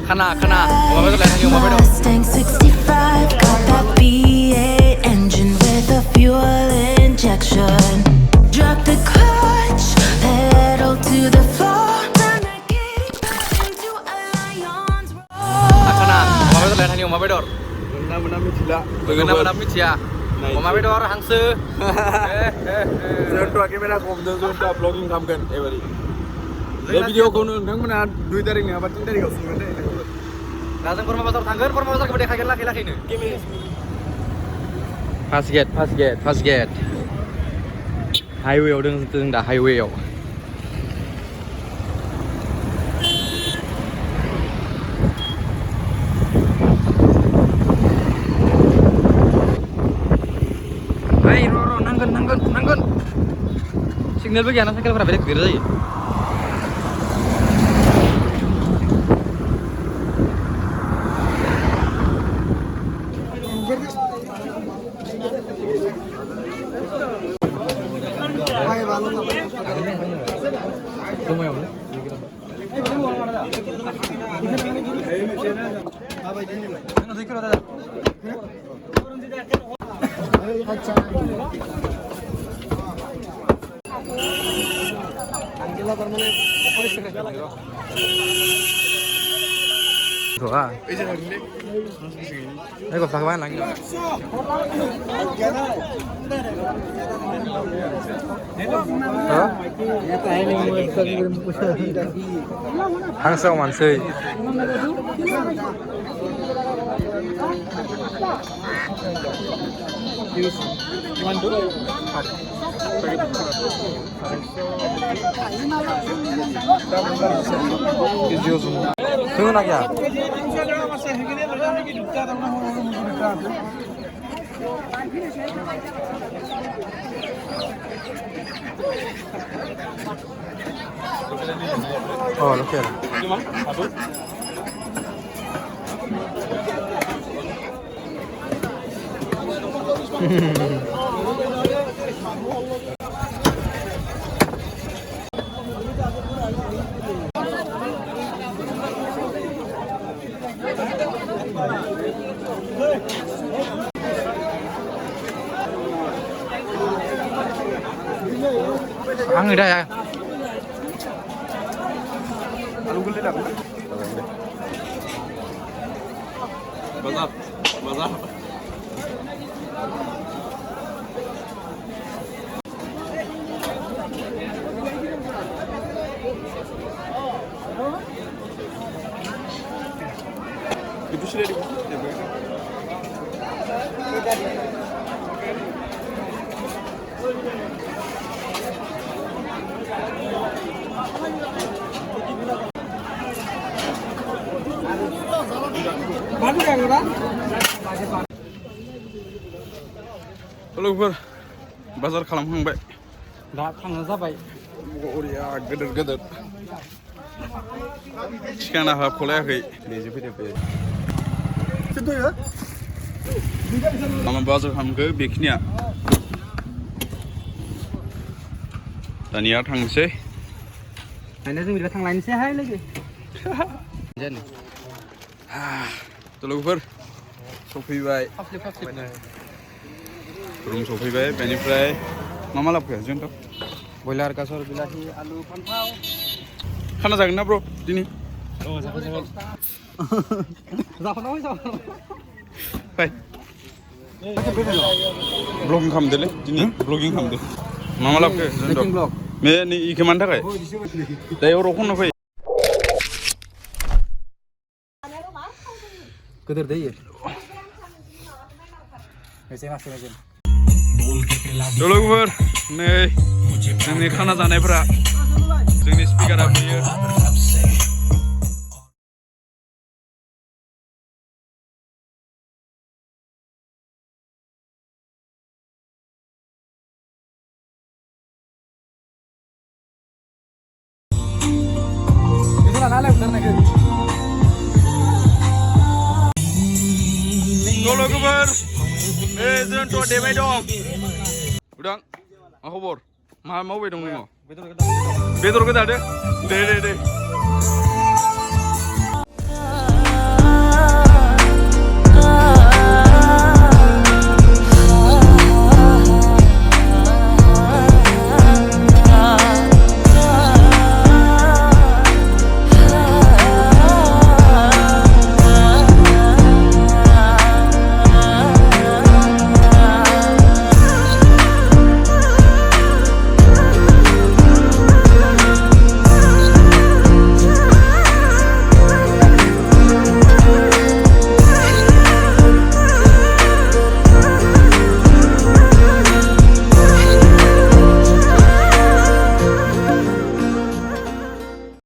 खाना अमा बेदर लायनो थांनि अमा बेदर Mustang 65 got that V8 engine with a fuel injection. Drop the clutch, pedal to the floor. Turn that kitty back into a lion's roar. खाना अमा बेदर लायनो थांनि अमा बेदर मोना मिथिला मोना मिथिया अमा बेदर हांसो जोंथ' केमेरा हमदों जोंथ' ब्लगिं खालामगोन एबारि बे भिडिअखौ नोंथांमोना 2 तारिख नङाबा 3 तारिखआव सुगोन दे दा जों बोरमा बाजाराव थांगोन बोरमा बाजारखौबो देखायगोन लाखैनो फार्स्ट गेट हाइवेआव जों दा हाइवेआव नांगोन सिगनेलबो गैयाना साइकेलफोरा बिराद गिदिर जायो gosok apaan lagi? Hangsau mansui. Tunggu lagi ya. Oh, oke. Ang dah ya. Mazap. Itu sudah di. लोगोफोर बाजार खालामखांबाय दा थांनो जाबाय ओरिया गेदेर थिखाना हाबखलायाखै बेजों फैदो आं बाजार खालामखो बेखिनिया दानिया थांसै दानिया जों बिदिबा थांलायनोसैहाय लोगो लोगोफोर सफैबाय रुम सफैबाय बेनिफ्राय मा लाबोखो जोंथ' बयलार गाजर बिलाहि आलु फान्थाव खाना जागोन ना ब्र दिनै फाय ब्लगिं खालामदोलै दिनै ब्लगिं खालामदो मा लाबोखो जोंथ' बे नै इखो मानि थाखाय दायो रखौनो फै गिदिर दैयो लोगोफोर नै जोंनि खाना जानायफोरा जोंनि स्पिकारा फैयो लोगोफोर जोंथ' देबाय दं उदां मा खबर मा मावबाय दं नोङो बेदर गोदादो दे